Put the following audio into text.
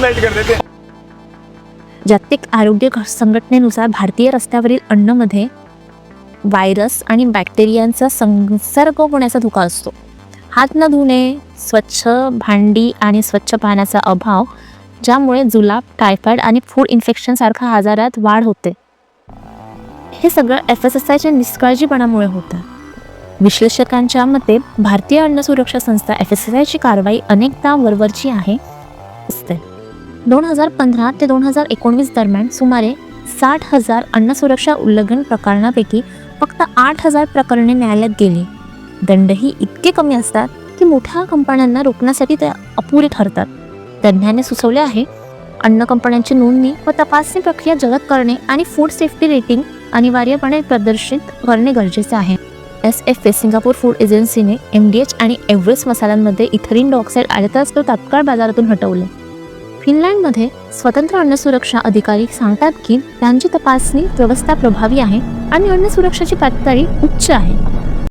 Light कर देते हैं। जागतिक आरोग्य संघटनेनुसार भारतीय रस्त्यावरील अन्नमध्ये व्हायरस आणि बॅक्टेरियांचा संसर्ग होण्याचा धोका असतो. हात न धुणे, स्वच्छ भांडी आणि स्वच्छ पाण्याचा अभाव, ज्यामुळे जुलाब, टायफॉइड आणि फूड इन्फेक्शन सारख्या आजारात वाढ होते. हे सगळं FSSAIच्या निष्काळजीपणामुळे होतं. विश्लेषकांच्या मते भारतीय अन्न सुरक्षा संस्था FSSAIची कारवाई अनेकदा वरवरची असते. 2015 ते 2019 दरम्यान सुमारे 60,000 अन्न सुरक्षा उल्लंघन प्रकरणापैकी फक्त 8,000 प्रकरणे न्यायालयात गेली. दंडही इतके कमी असतात की मोठ्या कंपन्यांना रोखण्यासाठी ते अपुरे ठरतात. तज्ज्ञांनी सुचवले आहे, अन्न कंपन्यांची नोंदणी व तपासणी प्रक्रिया जलद करणे आणि फूड सेफ्टी रेटिंग अनिवार्यपणे प्रदर्शित करणे गरजेचे आहे. SFA सिंगापूर फूड एजन्सीने MDH आणि एव्हरेस्ट मसाल्यांमध्ये इथेरिन डायऑक्साईड आढळताच तो तात्काळ बाजारातून हटवले. फिनलँडमध्ये स्वतंत्र अन्न सुरक्षा अधिकारी सांगतात की त्यांची तपासणी व्यवस्था प्रभावी आहे आणि अन्न सुरक्षेची पातळी उच्च आहे.